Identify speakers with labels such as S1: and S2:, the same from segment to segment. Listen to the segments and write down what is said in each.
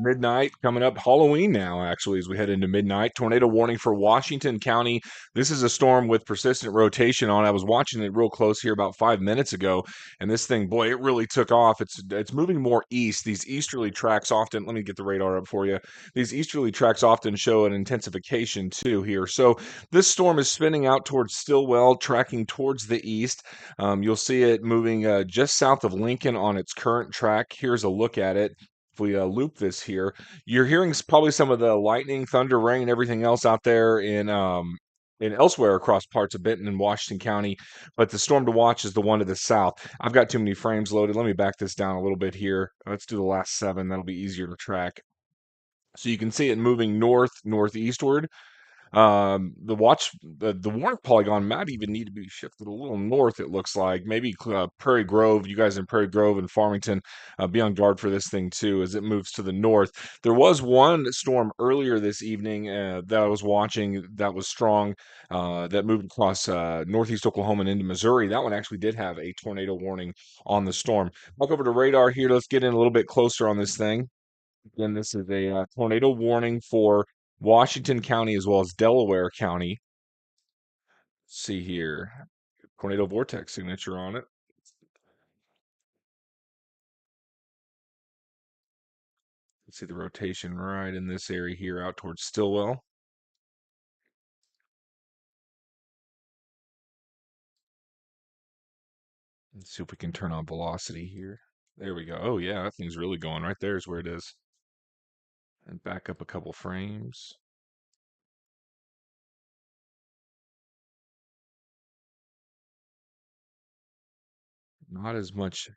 S1: Midnight coming up. Halloween now, actually, as we head into midnight. Tornado warning for Washington County. This is a storm with persistent rotation on. I was watching it real close here about 5 minutes ago, and this thing, boy, it really took off. It's moving more east. These easterly tracks often. Let me get the radar up for you. These easterly tracks often show an intensification too here. So this storm is spinning out towards Stillwell, tracking towards the east. You'll see it moving just south of Lincoln on its current track. Here's a look at it. If we loop this here, you're hearing probably some of the lightning, thunder, rain, everything else out there in elsewhere across parts of Benton and Washington County. But the storm to watch is the one to the south. I've got too many frames loaded. Let me back this down a little bit here. Let's do the last seven. That'll be easier to track. So you can see it moving northeastward. The warning polygon might even need to be shifted a little north. It looks like maybe Prairie Grove. You guys in Prairie Grove and Farmington, be on guard for this thing too as it moves to the north. There was one storm earlier this evening that I was watching that was strong, that moved across northeast Oklahoma and into Missouri. That one actually did have a tornado warning on the storm. Back over to radar here. Let's get in a little bit closer on this thing. Again, this is a tornado warning for Washington County as well as Delaware County. Let's see here, tornado vortex signature on it. Let's see the rotation right in this area here out towards Stillwell. Let's see if we can turn on velocity here. There we go. Oh yeah, that thing's really going. Right there is where it is. And back up a couple frames. Not as much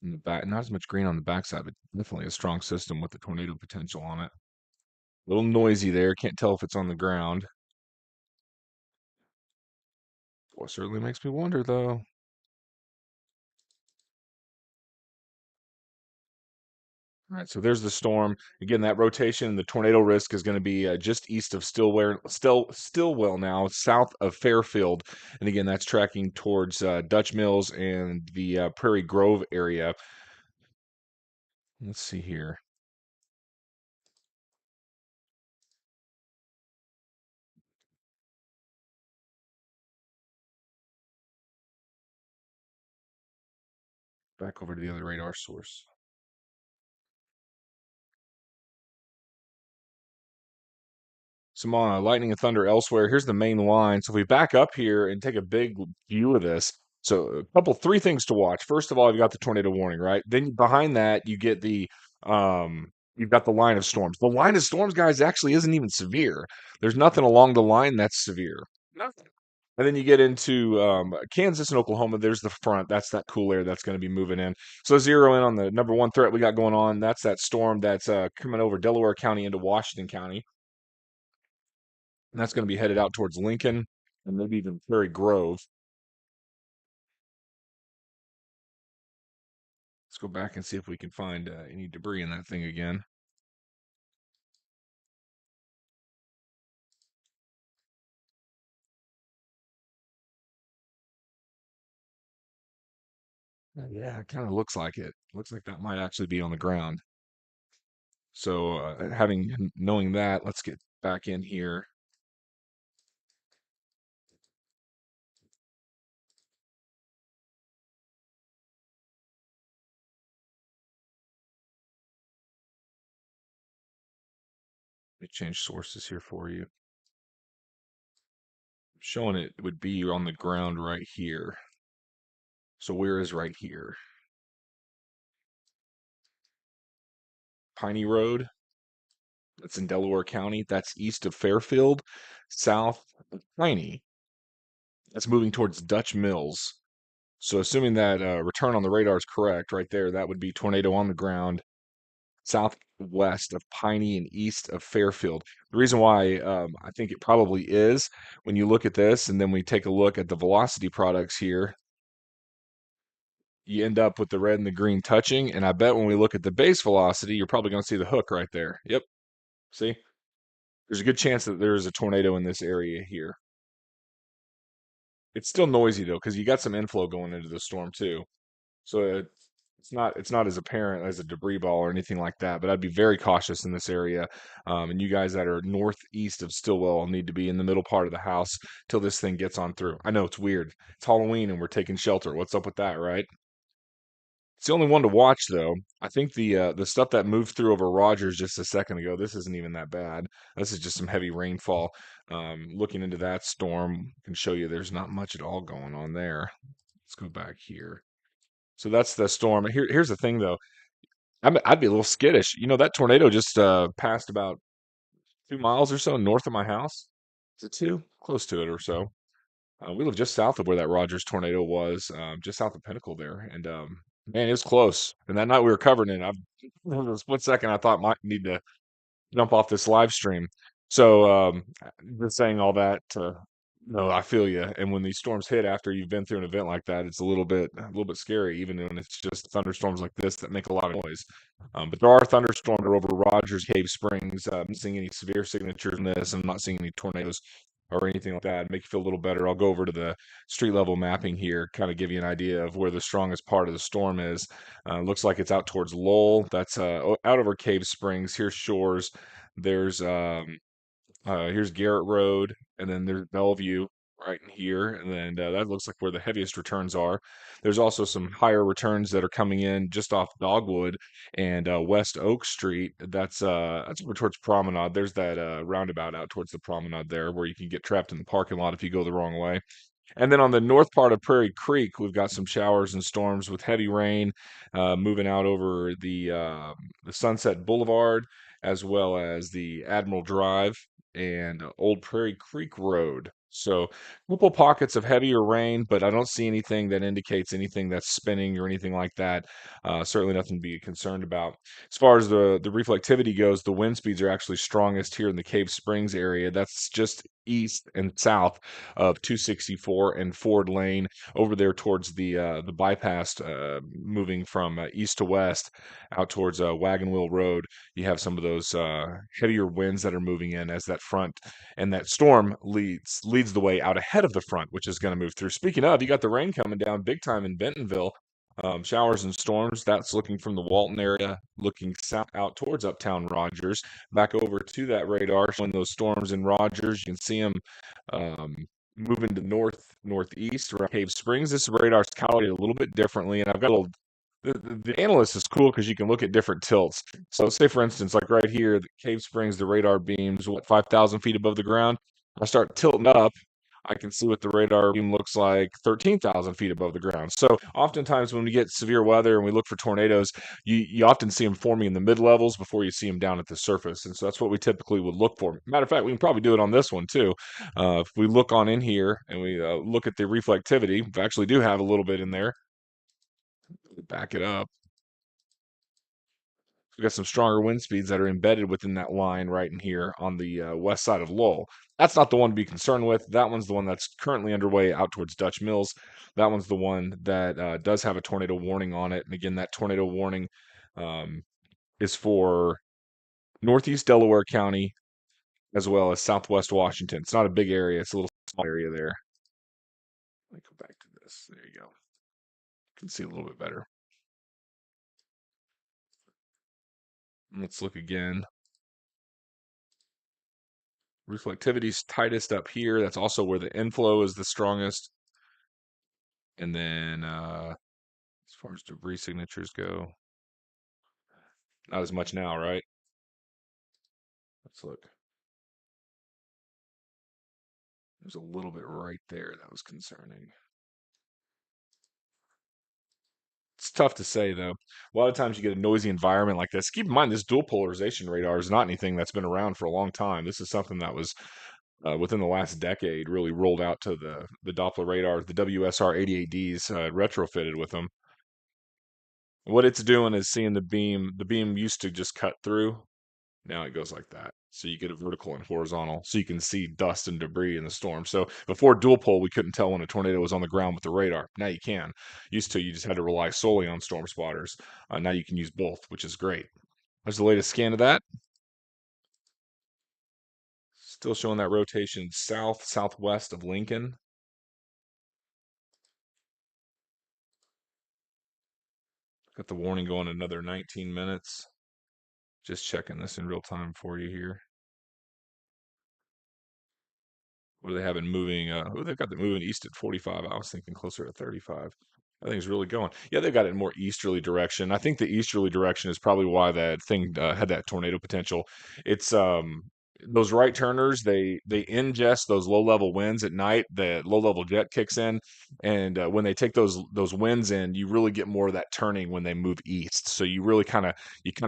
S1: in the back, not as much green on the backside, but definitely a strong system with the tornado potential on it. A little noisy there. Can't tell if it's on the ground. Well, certainly makes me wonder though. All right, so there's the storm. Again, that rotation, the tornado risk is going to be just east of Stillwell now, south of Fairfield. And again, that's tracking towards Dutch Mills and the Prairie Grove area. Let's see here. Back over to the other radar source. Some lightning and thunder elsewhere. Here's the main line. So if we back up here and take a big view of this, so three things to watch. First of all, you've got the tornado warning, right? Then behind that, you get you've got the line of storms. The line of storms, guys, actually isn't even severe. There's nothing along the line that's severe. Nothing. And then you get into Kansas and Oklahoma. There's the front. That's that cool air that's going to be moving in. So zero in on the number one threat we got going on. That's that storm that's coming over Delaware County into Washington County. And that's going to be headed out towards Lincoln and maybe even Prairie Grove. Let's go back and see if we can find any debris in that thing again. Yeah, it kind of looks like it. Looks like that might actually be on the ground. So, knowing that, let's get back in here. Let me change sources here for you. Showing it would be on the ground right here. So where is right here? Piney Road. That's in Delaware County. That's east of Fairfield, south of Piney. That's moving towards Dutch Mills. So assuming that return on the radar is correct, right there, that would be tornado on the ground, southwest of Piney and east of Fairfield. The reason why I think it probably is, when you look at this and then we take a look at the velocity products here, you end up with the red and the green touching. And I bet when we look at the base velocity, you're probably going to see the hook right there. Yep. See? There's a good chance that there is a tornado in this area here. It's still noisy though, because you got some inflow going into the storm too. So it's not as apparent as a debris ball or anything like that. But I'd be very cautious in this area. And you guys that are northeast of Stillwell need to be in the middle part of the house till this thing gets on through. I know it's weird. It's Halloween and we're taking shelter. What's up with that, right? It's the only one to watch though. I think the stuff that moved through over Rogers just a second ago, this isn't even that bad. This is just some heavy rainfall. Looking into that storm can show you there's not much at all going on there. Let's go back here. So that's the storm. Here's the thing though. I'd be a little skittish. You know, that tornado just passed about 2 miles or so north of my house. Is it two? Close to it or so. We live just south of where that Rogers tornado was, just south of Pinnacle there. And man, it was close. And that night we were covered in it. There was a split second I thought might need to jump off this live stream. So just saying all that no, I feel you. And when these storms hit after you've been through an event like that, it's a little bit scary, even when it's just thunderstorms like this that make a lot of noise. But there are thunderstorms over Rogers Cave Springs. I'm not seeing any severe signatures in this. I'm not seeing any tornadoes or anything like that. Make you feel a little better. I'll go over to the street level mapping here, kind of give you an idea of where the strongest part of the storm is. Looks like it's out towards Lowell. That's out over Cave Springs. Here's Shores. There's here's Garrett Road, and then there's Bellevue right in here, and then that looks like where the heaviest returns are. There's also some higher returns that are coming in just off Dogwood and West Oak Street. That's over towards Promenade. There's that roundabout out towards the Promenade there, where you can get trapped in the parking lot if you go the wrong way. And then on the north part of Prairie Creek, we've got some showers and storms with heavy rain moving out over the Sunset Boulevard, as well as the Admiral Drive and Old Prairie Creek Road. So, a couple pockets of heavier rain, but I don't see anything that indicates anything that's spinning or anything like that. Certainly nothing to be concerned about. As far as the reflectivity goes, the wind speeds are actually strongest here in the Cave Springs area. That's just east and south of 264 and Ford Lane over there towards the bypass, moving from east to west out towards Wagon Wheel Road. You have some of those heavier winds that are moving in as that front and that storm leads the way out ahead of the front, which is going to move through. Speaking of, you got the rain coming down big time in Bentonville. Showers and storms. That's looking from the Walton area, looking south out towards Uptown Rogers. Back over to that radar, showing those storms in Rogers. You can see them um, moving to northeast around Cave Springs. This radar's calibrated a little bit differently, and I've got a little. The analyst is cool because you can look at different tilts. So, say for instance, like right here, the Cave Springs, the radar beams, 5,000 feet above the ground. I start tilting up, I can see what the radar beam looks like 13,000 feet above the ground. So oftentimes when we get severe weather and we look for tornadoes, you often see them forming in the mid levels before you see them down at the surface. And so that's what we typically would look for. Matter of fact, we can probably do it on this one too. If we look on in here and we look at the reflectivity, we actually do have a little bit in there. Back it up. We've got some stronger wind speeds that are embedded within that line right in here on the west side of Lowell. That's not the one to be concerned with. That one's the one that's currently underway out towards Dutch Mills. That one's the one that does have a tornado warning on it. And again, that tornado warning um, is for Northeast Delaware County as well as Southwest Washington. It's not a big area. It's a little small area there. Let me go back to this. There you go. You can see a little bit better. Let's look again. Reflectivity's tightest up here. That's also where the inflow is the strongest. And then as far as debris signatures go, not as much now, right? Let's look. There's a little bit right there that was concerning. It's tough to say though. A lot of times you get a noisy environment like this. Keep in mind this dual polarization radar is not anything that's been around for a long time. This is something that was within the last decade really rolled out to the Doppler radar. The WSR 88Ds retrofitted with them. What it's doing is seeing the beam. The beam used to just cut through. Now it goes like that. So you get a vertical and horizontal. So you can see dust and debris in the storm. So before dual pole, we couldn't tell when a tornado was on the ground with the radar. Now you can. Used to, you just had to rely solely on storm spotters. Now you can use both, which is great. There's the latest scan of that. Still showing that rotation south, southwest of Lincoln. Got the warning going another 19 minutes. Just checking this in real time for you here. What do they have it moving? Oh, they've got it moving east at 45. I was thinking closer to 35. I think it's really going. Yeah, they've got it in more easterly direction. I think the easterly direction is probably why that thing had that tornado potential. It's those right turners. They ingest those low level winds at night. The low level jet kicks in, and when they take those winds in, you really get more of that turning when they move east. So you really kind of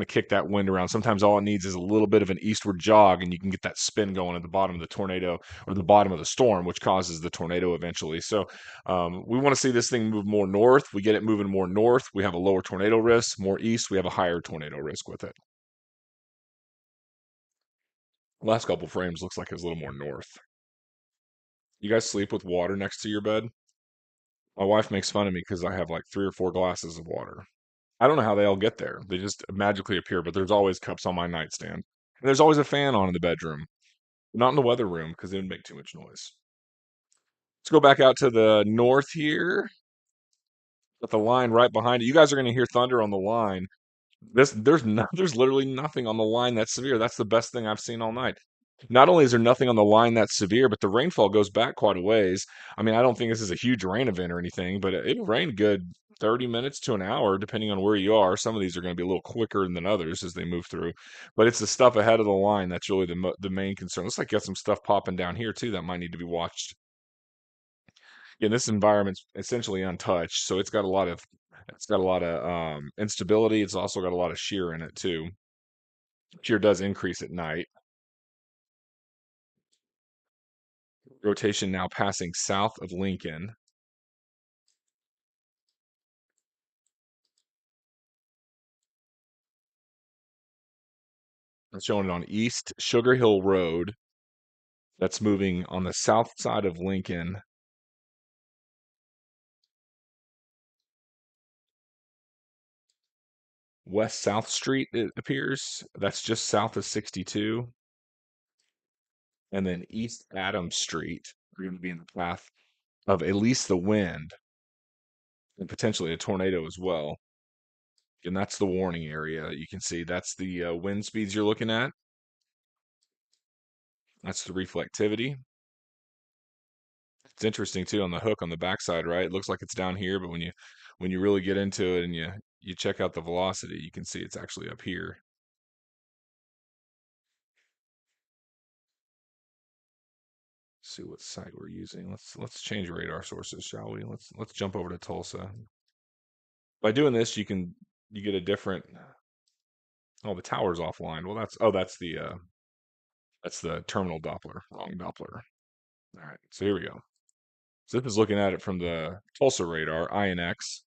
S1: kick that wind around. Sometimes all it needs is a little bit of an eastward jog, and you can get that spin going at the bottom of the tornado or the bottom of the storm, which causes the tornado eventually. So we want to see this thing move more north. We get it moving more north. We have a lower tornado risk. More east, we have a higher tornado risk with it. Last couple frames looks like it's a little more north. You guys sleep with water next to your bed? My wife makes fun of me because I have like 3 or 4 glasses of water. I don't know how they all get there. They just magically appear, but there's always cups on my nightstand. And there's always a fan on in the bedroom, not in the weather room because it would make too much noise. Let's go back out to the north here. Got the line right behind it. You guys are going to hear thunder on the line. There's literally nothing on the line that's severe. That's the best thing I've seen all night. Not only is there nothing on the line that's severe, but the rainfall goes back quite a ways. I mean, I don't think this is a huge rain event or anything, but it rained good 30 minutes to an hour, depending on where you are. Some of these are going to be a little quicker than others as they move through, but it's the stuff ahead of the line that's really the main concern. Looks like you got some stuff popping down here too that might need to be watched. Yeah, this environment's essentially untouched, so it's got a lot of instability. It's also got a lot of shear in it too. Shear does increase at night. Rotation now passing south of Lincoln. It's showing it on East Sugar Hill Road. That's moving on the south side of Lincoln. West South Street, it appears. That's just south of 62. And then East Adams Street are going to be in the path of at least the wind and potentially a tornado as well. And that's the warning area. You can see that's the wind speeds you're looking at. That's the reflectivity. It's interesting too on the hook on the backside, right? It looks like it's down here, but when you really get into it and you check out the velocity, you can see it's actually up here. Let's see what site we're using. Let's change radar sources, shall we? Let's jump over to Tulsa. By doing this, you get a different. Oh, the tower's offline. Well, that's the terminal Doppler, wrong Doppler. All right, so here we go. So this is looking at it from the Tulsa radar, INX.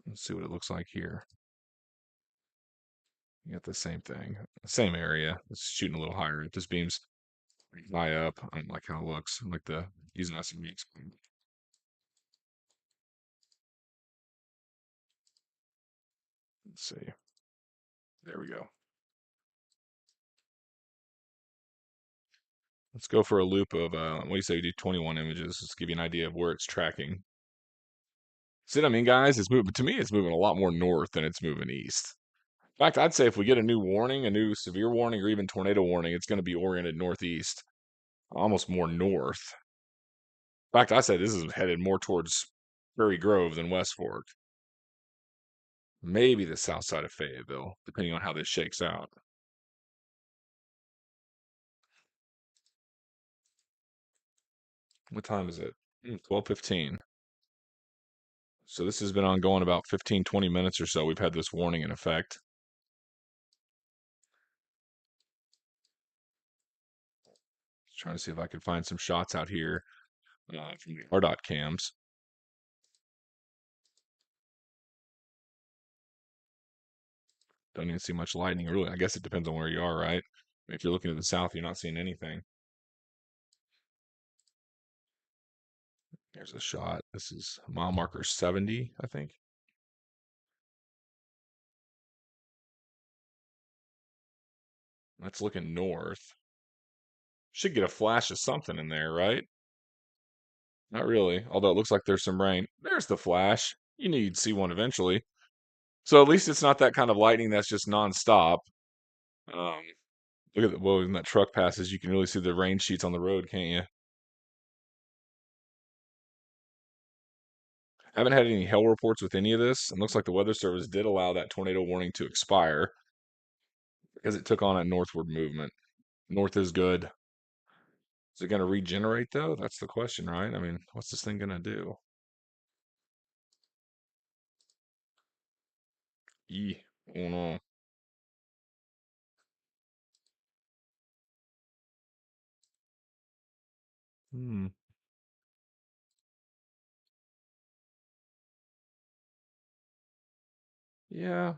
S1: Let's see what it looks like here. You got the same thing, same area. It's shooting a little higher. This beam's high up. I don't like how it looks. I like the using SME. Let's see. There we go. Let's go for a loop of what do you say? We do 21 images. Let's give you an idea of where it's tracking. See what I mean, guys? It's moving to me. It's moving a lot more north than it's moving east. In fact, I'd say if we get a new warning, a new severe warning, or even tornado warning, it's going to be oriented northeast, almost more north. In fact, I said this is headed more towards Prairie Grove than West Fork. Maybe the south side of Fayetteville, depending on how this shakes out. What time is it? 12:15. So this has been ongoing about 15, 20 minutes or so. We've had this warning in effect. Just trying to see if I can find some shots out here from the RDOT cams. Don't even see much lightning, really. I guess it depends on where you are, right? If you're looking to the south, you're not seeing anything. Here's a shot. This is mile marker 70, I think. That's looking north. Should get a flash of something in there, right? Not really, although it looks like there's some rain. There's the flash. You knew you'd see one eventually. So at least it's not that kind of lightning that's just nonstop. Um, Look at the well, when that truck passes, you can really see the rain sheets on the road, can't you? Haven't had any hail reports with any of this, and looks like the Weather Service did allow that tornado warning to expire because it took on a northward movement. North is good. Is it going to regenerate though? That's the question, right? I mean, what's this thing going to do? Oh no. Hmm. Yeah,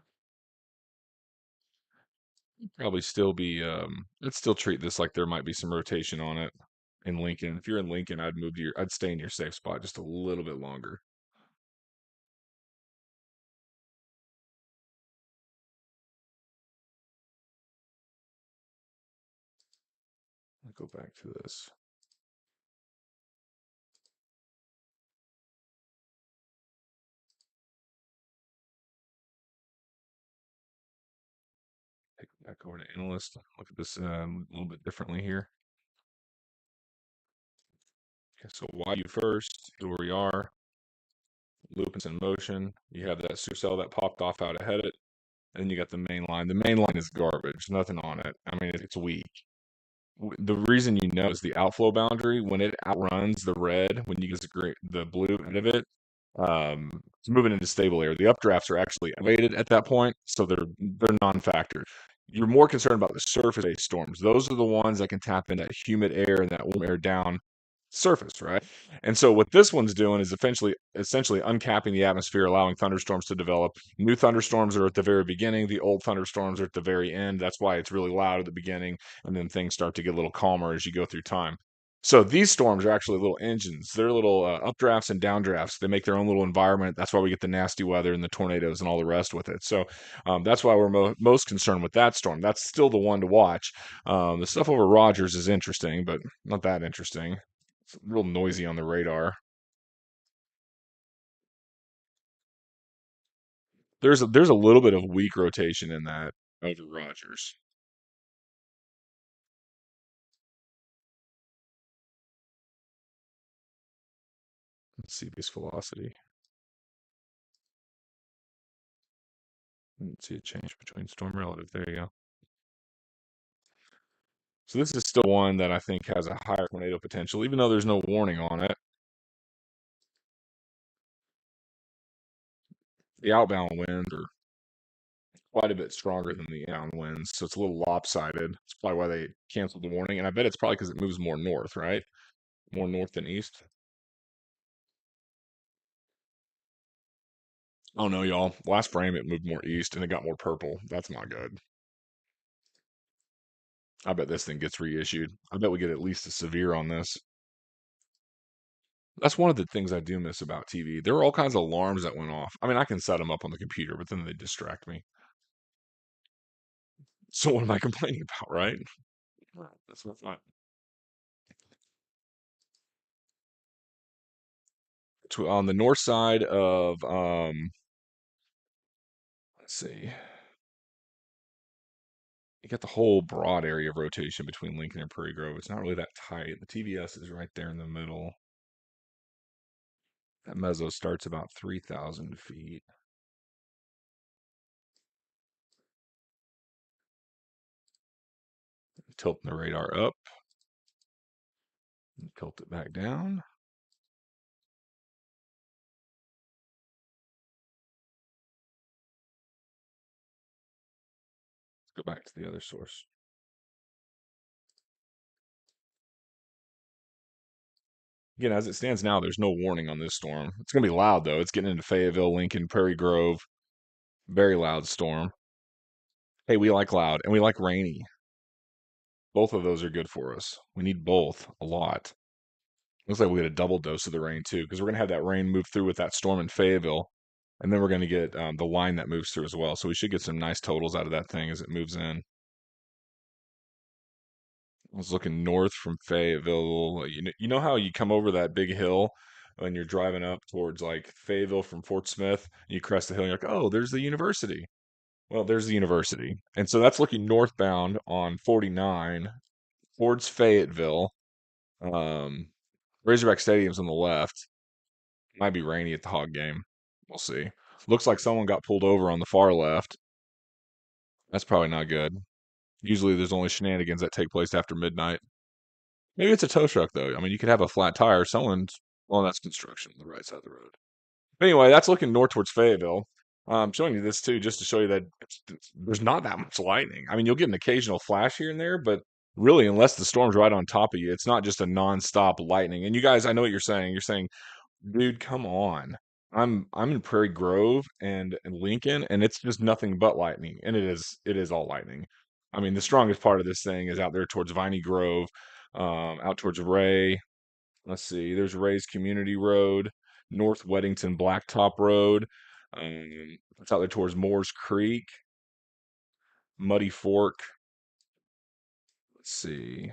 S1: probably still be. I'd still treat this like there might be some rotation on it in Lincoln. If you're in Lincoln, I'd stay in your safe spot just a little bit longer. I'll go back to this. Take it back over to analyst. Look at this a little bit differently here. Okay, so why you first? Where we are. Loop is in motion. You have that supercell that popped off out ahead of it. And then you got the main line. The main line is garbage. Nothing on it. I mean, it's weak. The reason you know is the outflow boundary when it outruns the red when you get the blue out of it. It's moving into stable air. The updrafts are actually elevated at that point, so they're non-factor. You're more concerned about the surface-based storms. Those are the ones that can tap into that humid air and that warm air down surface, right? And so what this one's doing is essentially uncapping the atmosphere, allowing thunderstorms to develop. New thunderstorms are at the very beginning. The old thunderstorms are at the very end. That's why it's really loud at the beginning, and then things start to get a little calmer as you go through time. So these storms are actually little engines. They're little updrafts and downdrafts. They make their own little environment. That's why we get the nasty weather and the tornadoes and all the rest with it. So that's why we're most concerned with that storm. That's still the one to watch. The stuff over Rogers is interesting, but not that interesting. It's real noisy on the radar. There's a little bit of weak rotation in that over Rogers. Let's see base velocity. Let's see a change between storm relative. There you go. So this is still one that I think has a higher tornado potential, even though there's no warning on it. The outbound winds are quite a bit stronger than the inbound winds, so it's a little lopsided. That's probably why they canceled the warning, and I bet it's probably because it moves more north, right? More north than east. Oh no, y'all. Last frame it moved more east and it got more purple. That's not good. I bet this thing gets reissued. I bet we get at least a severe on this. That's one of the things I do miss about TV. There were all kinds of alarms that went off. I mean, I can set them up on the computer, but then they distract me. So what am I complaining about, right? Right, that's not fun. On the north side of let's see. You got the whole broad area of rotation between Lincoln and Prairie Grove. It's not really that tight. The TVS is right there in the middle. That mezzo starts about 3,000 feet. Tilting the radar up. Tilt it back down. Let's go back to the other source. Again, as it stands now, there's no warning on this storm. It's going to be loud, though. It's getting into Fayetteville, Lincoln, Prairie Grove. Very loud storm. Hey, we like loud and we like rainy. Both of those are good for us. We need both a lot. Looks like we get a double dose of the rain, too, because we're going to have that rain move through with that storm in Fayetteville. And then we're going to get the line that moves through as well. So we should get some nice totals out of that thing as it moves in. I was looking north from Fayetteville. You know how you come over that big hill when you're driving up towards like Fayetteville from Fort Smith, you crest the hill, and you're like, oh, there's the university. Well, there's the university. And so that's looking northbound on 49 towards Fayetteville. Um, Razorback Stadium's on the left. Might be rainy at the Hog game. We'll see. Looks like someone got pulled over on the far left. That's probably not good. Usually there's only shenanigans that take place after midnight. Maybe it's a tow truck though. I mean, you could have a flat tire. Well, that's construction on the right side of the road. But anyway, that's looking north towards Fayetteville. I'm showing you this too, just to show you that there's not that much lightning. I mean, you'll get an occasional flash here and there, but really, unless the storm's right on top of you, it's not just a nonstop lightning. And you guys, I know what you're saying. You're saying, dude, come on. I'm in Prairie Grove and Lincoln, and it's just nothing but lightning. And it is all lightning. I mean, the strongest part of this thing is out there towards Viney Grove, out towards Ray. Let's see, there's Ray's Community Road, North Weddington Blacktop Road. It's out there towards Moores Creek, Muddy Fork. Let's see.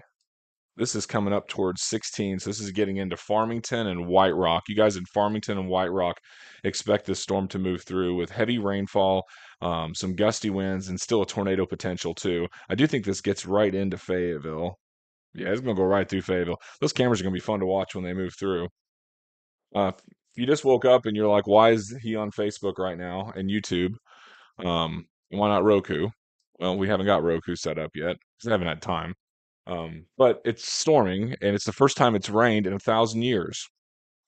S1: This is coming up towards 16, so this is getting into Farmington and White Rock. You guys in Farmington and White Rock expect this storm to move through with heavy rainfall, some gusty winds, and still a tornado potential too. I do think this gets right into Fayetteville. Yeah, it's gonna go right through Fayetteville. Those cameras are gonna be fun to watch when they move through. If you just woke up and you're like, why is he on Facebook right now and YouTube? Why not Roku? Well, we haven't got Roku set up yet because I haven't had time. But it's storming, and it's the first time it's rained in 1,000 years.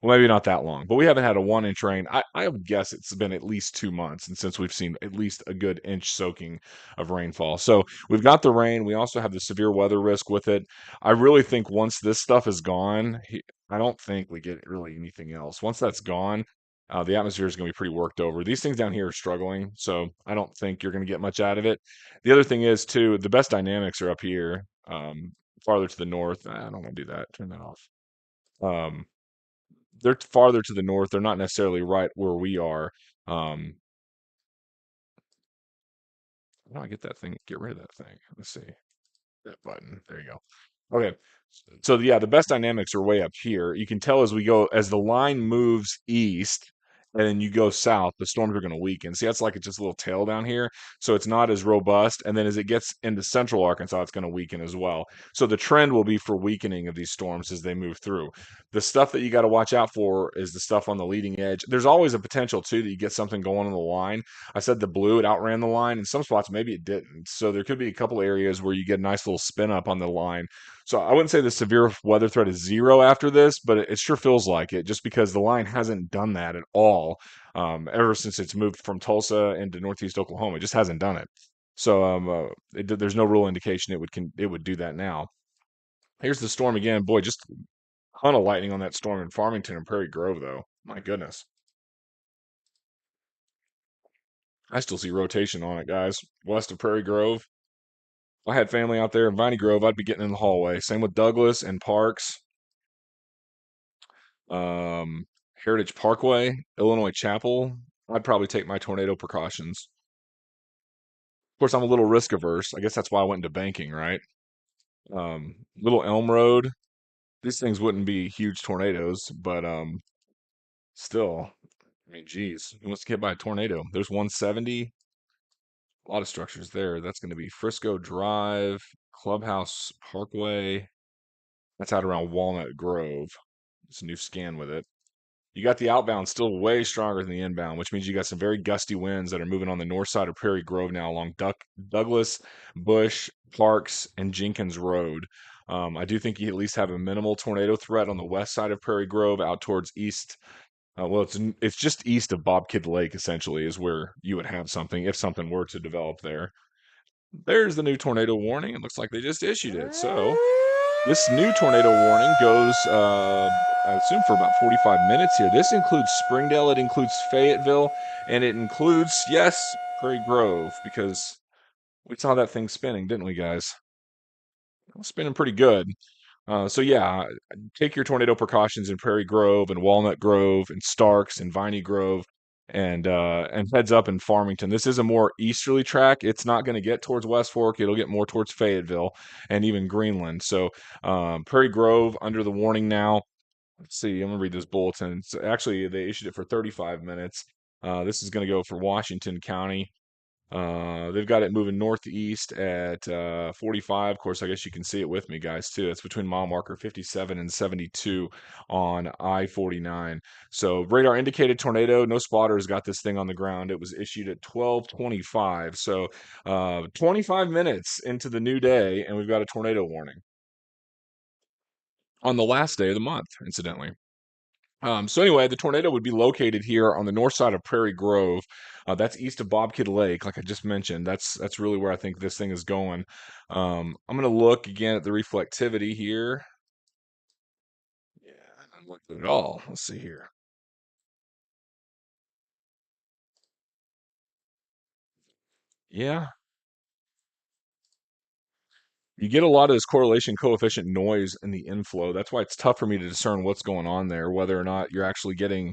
S1: Well, maybe not that long, but we haven't had a 1 inch rain. I would guess it's been at least 2 months, and since we've seen at least a good inch soaking of rainfall. So we've got the rain. We also have the severe weather risk with it. I really think once this stuff is gone, I don't think we get really anything else. Once that's gone, the atmosphere is going to be pretty worked over. These things down here are struggling, so I don't think you're going to get much out of it. The other thing is, too, the best dynamics are up here, farther to the north. I don't want to do that. Turn that off. Um, they're farther to the north. They're not necessarily right where we are. How do I get that thing? Get rid of that thing. Let's see. That button. There you go. Okay. So yeah, the best dynamics are way up here. You can tell as the line moves east and then you go south, the storms are going to weaken. See, that's like it's just a little tail down here. So it's not as robust. And then as it gets into central Arkansas, it's going to weaken as well. So the trend will be for weakening of these storms as they move through. The stuff that you got to watch out for is the stuff on the leading edge. There's always a potential too that you get something going on the line. I said the blue, it outran the line. In some spots, maybe it didn't. So there could be a couple areas where you get a nice little spin up on the line. So I wouldn't say the severe weather threat is zero after this, but it sure feels like it just because the line hasn't done that at all ever since it's moved from Tulsa into Northeast Oklahoma. It just hasn't done it. So there's no real indication it would do that now. Here's the storm again. Boy, just a ton of lightning on that storm in Farmington and Prairie Grove, though. My goodness. I still see rotation on it, guys. West of Prairie Grove. If I had family out there in Viney Grove, I'd be getting in the hallway. Same with Douglas and Parks. Um, Heritage Parkway, Illinois Chapel. I'd probably take my tornado precautions. Of course, I'm a little risk averse. I guess that's why I went into banking, right? Little Elm Road. These things wouldn't be huge tornadoes, but still, I mean, geez, who wants to get by a tornado? There's 170. A lot of structures there. That's going to be Frisco Drive, Clubhouse Parkway. That's out around Walnut Grove. It's a new scan with it. You got the outbound still way stronger than the inbound, which means you got some very gusty winds that are moving on the north side of Prairie Grove now along Douglas, Bush, Parks, and Jenkins Road. I do think you at least have a minimal tornado threat on the west side of Prairie Grove out towards east. Well, it's just east of Bob Kidd Lake, essentially, is where you would have something if something were to develop there. There's the new tornado warning. It looks like they just issued it. So this new tornado warning goes, I assume, for about 45 minutes here. This includes Springdale, it includes Fayetteville, and it includes, yes, Prairie Grove, because we saw that thing spinning, didn't we, guys? It was spinning pretty good. So yeah, take your tornado precautions in Prairie Grove and Walnut Grove and Starks and Viney Grove. and heads up in Farmington. This is a more easterly track. It's not going to get towards West Fork. It'll get more towards Fayetteville and even Greenland. So Prairie Grove under the warning now. Let's see. I'm gonna read this bulletin. So actually, they issued it for 35 minutes. This is going to go for Washington County. They've got it moving northeast at 45. Of course, I guess you can see it with me, guys, too. It's between mile marker 57 and 72 on I-49. So radar indicated tornado. No spotters got this thing on the ground. It was issued at 12:25. So 25 minutes into the new day, and we've got a tornado warning on the last day of the month, incidentally. So anyway, the tornado would be located here on the north side of Prairie Grove. That's east of Bobkid Lake, like I just mentioned. That's really where I think this thing is going. I'm going to look again at the reflectivity here. Yeah, I'm looking at it all. Let's see here. Yeah, you get a lot of this correlation coefficient noise in the inflow. That's why it's tough for me to discern what's going on there, whether or not you're actually getting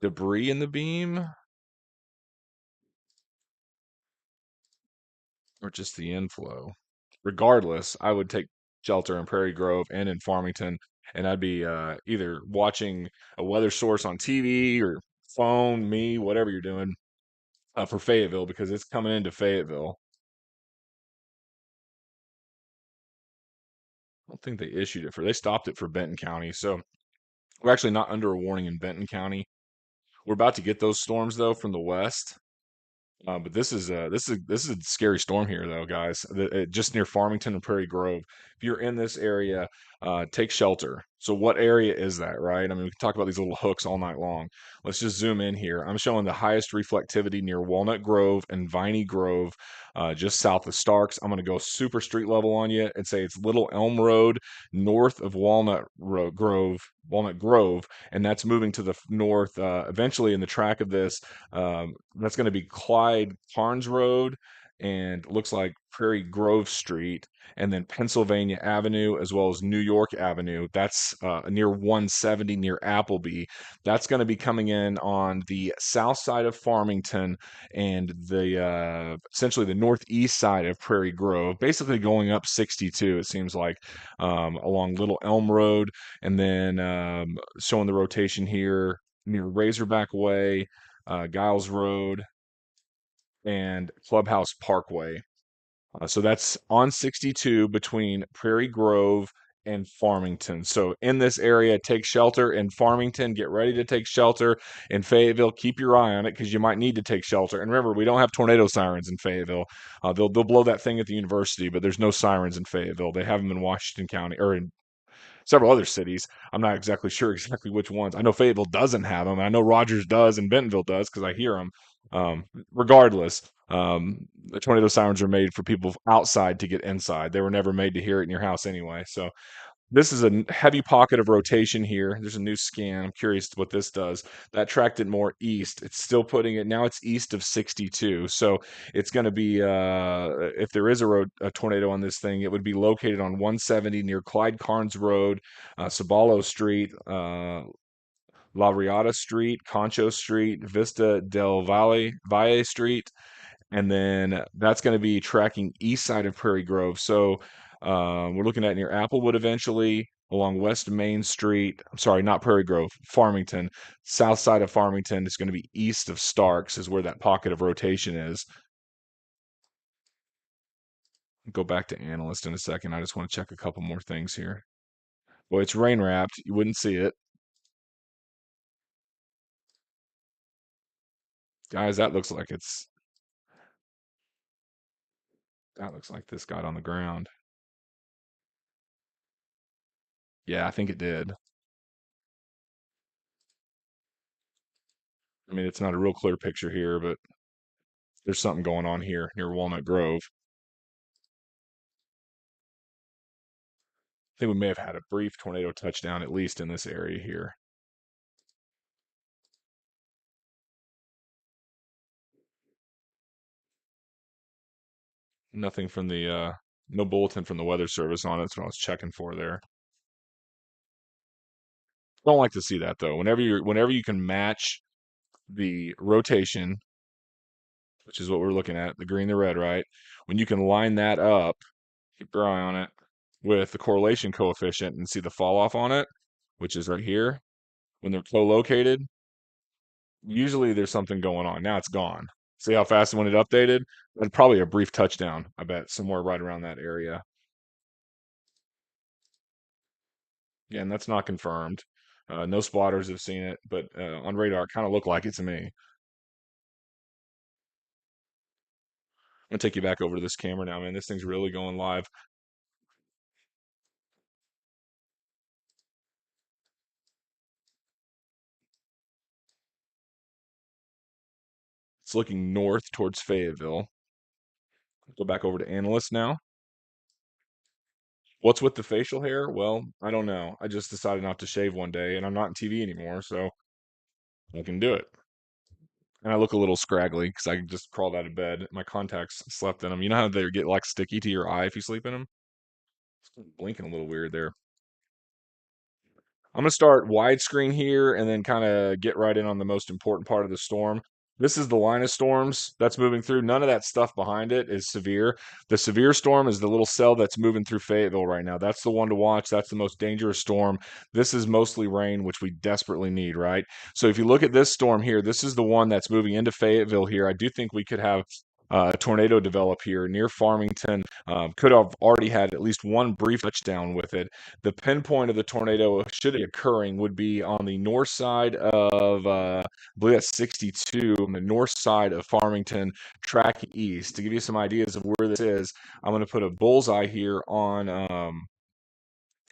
S1: debris in the beam or just the inflow. Regardless, I would take shelter in Prairie Grove and in Farmington, and I'd be either watching a weather source on TV or phone, me, whatever you're doing for Fayetteville because it's coming into Fayetteville. I don't think they issued it for, they stopped it for Benton County. So we're actually not under a warning in Benton County. We're about to get those storms though from the west. But this is a scary storm here, though, guys. Just near Farmington and Prairie Grove. If you're in this area, take shelter. So, what area is that, right? I mean, we can talk about these little hooks all night long. Let's just zoom in here. I'm showing the highest reflectivity near Walnut Grove and Viney Grove, just south of Starks. I'm going to go super street level on you and say it's Little Elm Road, north of Walnut Grove, and that's moving to the north. Eventually, in the track of this. That's going to be Clyde Carnes Road and looks like Prairie Grove Street, and then Pennsylvania Avenue as well as New York Avenue. That's near 170 near Appleby. That's going to be coming in on the south side of Farmington and the essentially the northeast side of Prairie Grove, basically going up 62. It seems like along Little Elm Road, and then showing the rotation here near Razorback Way, Giles Road, and Clubhouse Parkway. So that's on 62 between Prairie Grove and Farmington. So in this area, take shelter in Farmington. Get ready to take shelter in Fayetteville. Keep your eye on it because you might need to take shelter. And remember, we don't have tornado sirens in Fayetteville. They'll blow that thing at the university, but there's no sirens in Fayetteville. They have them in Washington County or in several other cities. I'm not exactly sure exactly which ones. I know Fayetteville doesn't have them. I know Rogers does and Bentonville does because I hear them. Regardless, the tornado sirens are made for people outside to get inside. They were never made to hear it in your house anyway. So this is a heavy pocket of rotation here. There's a new scan. I'm curious what this does. That tracked it more east. It's still putting it now. It's east of 62. So it's going to be if there is a tornado on this thing, it would be located on 170 near Clyde Carnes Road, Sabalo Street, La Riata Street, Concho Street, Vista del Valle Street, and then that's going to be tracking east side of Prairie Grove. So we're looking at near Applewood eventually, along West Main Street. I'm sorry, not Prairie Grove, Farmington. South side of Farmington is going to be east of Starks, is where that pocket of rotation is. Go back to analyst in a second. I just want to check a couple more things here. Well, it's rain wrapped. You wouldn't see it. Guys, that looks like this got on the ground. Yeah, I think it did. I mean, it's not a real clear picture here, but there's something going on here near Walnut Grove. I think we may have had a brief tornado touchdown, at least in this area here. Nothing from the no bulletin from the weather service on it. That's what I was checking for there. Don't like to see that though. Whenever you can match the rotation, which is what we're looking at, the green, the red, right? When you can line that up, keep your eye on it, with the correlation coefficient and see the fall off on it, which is right here, when they're co-located, usually there's something going on. Now it's gone. See how fast when it updated? And probably a brief touchdown, I bet, somewhere right around that area. Yeah, and that's not confirmed. No spotters have seen it, but on radar, it kind of looked like it to me. I'm gonna take you back over to this camera now, man. This thing's really going live. It's looking north towards Fayetteville. Go back over to analyst now. What's with the facial hair? Well, I don't know. I just decided not to shave one day, and I'm not in TV anymore, so I can do it. And I look a little scraggly because I just crawled out of bed. My contacts slept in them. You know how they get like sticky to your eye if you sleep in them? Blinking a little weird there. I'm gonna start widescreen here and then kind of get right in on the most important part of the storm. This is the line of storms that's moving through. None of that stuff behind it is severe. The severe storm is the little cell that's moving through Fayetteville right now. That's the one to watch. That's the most dangerous storm. This is mostly rain, which we desperately need, right? So if you look at this storm here, this is the one that's moving into Fayetteville here. I do think we could have a tornado develop here near Farmington. Could have already had at least one brief touchdown with it. The pinpoint of the tornado, should it be occurring, would be on the north side of, I believe that's 62, on the north side of Farmington, track east. To give you some ideas of where this is, I'm going to put a bullseye here on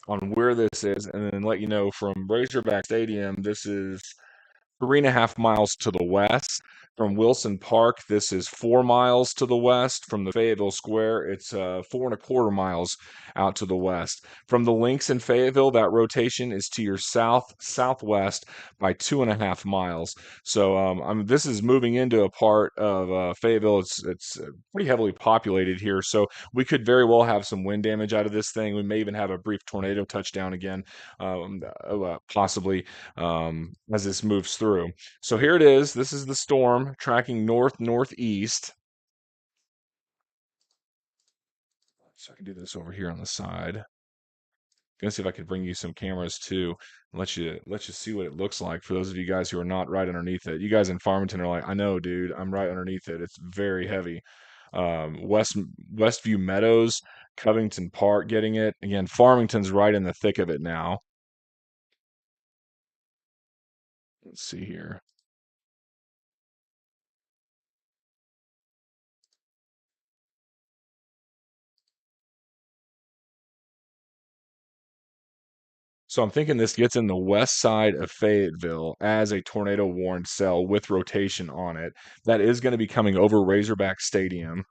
S1: where this is, and then let you know from Razorback Stadium. This is 3.5 miles to the west. From Wilson Park, this is 4 miles to the west. From the Fayetteville Square, it's 4.25 miles out to the west. From the links in Fayetteville, that rotation is to your southwest by 2.5 miles. So this is moving into a part of Fayetteville. It's pretty heavily populated here, so we could very well have some wind damage out of this thing. We may even have a brief tornado touchdown again, possibly as this moves through. So here it is. This is the storm tracking northeast. So I can do this over here on the side. Gonna see if I could bring you some cameras too, and let you see what it looks like for those of you guys who are not right underneath it. You guys in Farmington are like, I know, dude, I'm right underneath it. It's very heavy. Westview Meadows, Covington Park getting it. Again, Farmington's right in the thick of it now. Let's see here. So I'm thinking this gets in the west side of Fayetteville as a tornado warned cell with rotation on it. That is going to be coming over Razorback Stadium.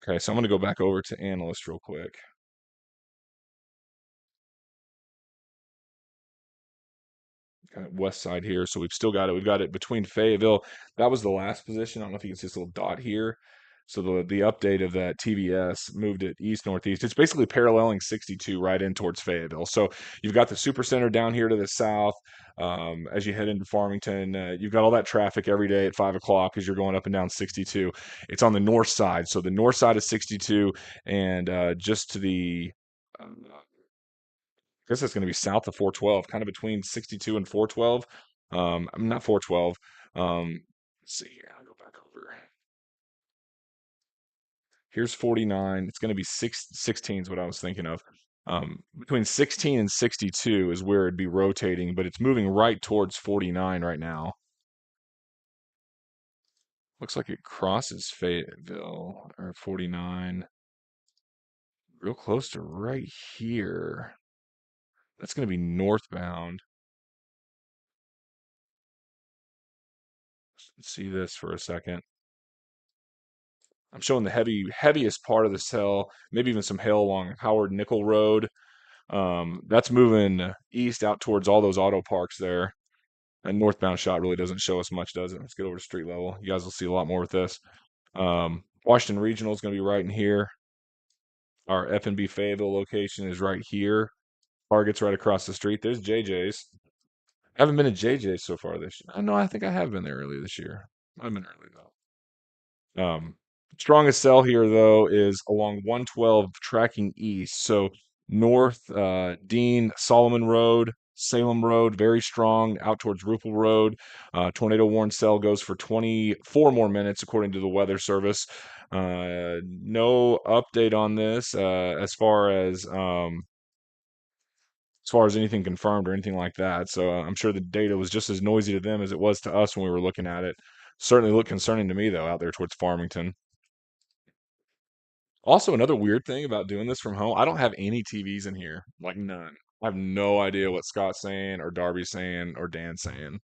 S1: Okay, so I'm going to go back over to analyst real quick. Kind of west side here. So we've still got it. We've got it between Fayetteville. That was the last position. I don't know if you can see this little dot here. So the update of that TVS moved it east northeast. It's basically paralleling 62 right in towards Fayetteville. So you've got the supercenter down here to the south. As you head into Farmington, you've got all that traffic every day at 5 o'clock as you're going up and down 62. It's on the north side. So the north side of 62 and just to the I guess it's going to be south of 412, kind of between 62 and 412. I'm not 412. Let's see here. I'll go back over. Here's 49. It's going to be 16 is what I was thinking of. Between 16 and 62 is where it'd be rotating, but it's moving right towards 49 right now. Looks like it crosses Fayetteville or 49. Real close to right here. That's going to be northbound. Let's see this for a second. I'm showing the heaviest part of the cell, maybe even some hail along Howard Nickel Road. That's moving east out towards all those auto parks there. And northbound shot really doesn't show us much, does it? Let's get over to street level. You guys will see a lot more with this. Washington Regional is going to be right in here. Our F&B Fayetteville location is right here. Target's right across the street. There's JJ's. I haven't been to JJ's so far this year. I know, I think I have been there earlier this year. I've been early though. Strongest cell here though is along 112 tracking east. So north, Dean, Solomon Road, Salem Road, very strong out towards Rupel Road. Tornado warn cell goes for 24 more minutes according to the Weather Service. No update on this as far as anything confirmed or anything like that. So I'm sure the data was just as noisy to them as it was to us when we were looking at it. Certainly looked concerning to me though out there towards Farmington. Also, another weird thing about doing this from home, I don't have any TVs in here, like none. I have no idea what Scott's saying or Darby's saying or Dan's saying.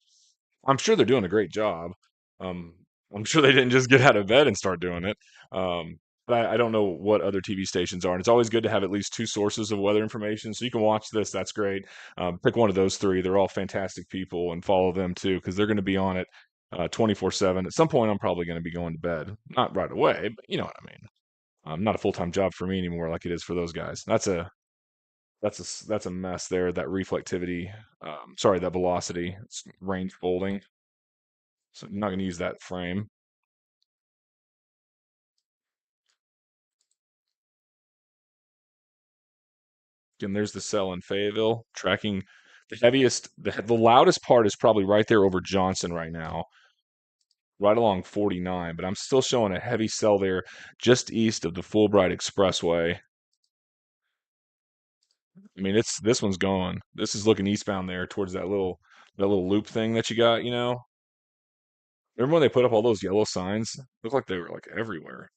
S1: I'm sure they're doing a great job. Um, I'm sure they didn't just get out of bed and start doing it. But I don't know what other TV stations are. And it's always good to have at least two sources of weather information. So you can watch this. That's great. Pick one of those three. They're all fantastic people and follow them too, because they're going to be on it 24/7. At some point, I'm probably going to be going to bed. Not right away, but you know what I mean. Not a full-time job for me anymore like it is for those guys. That's a mess there. That reflectivity, sorry, that velocity, it's range folding. So I'm not going to use that frame. Again, there's the cell in Fayetteville tracking the heaviest, the loudest part is probably right there over Johnson right now, right along 49. But I'm still showing a heavy cell there just east of the Fulbright Expressway. I mean, it's this one's going. This is looking eastbound there towards that little loop thing that you got. Remember when they put up all those yellow signs? Looked like they were like everywhere.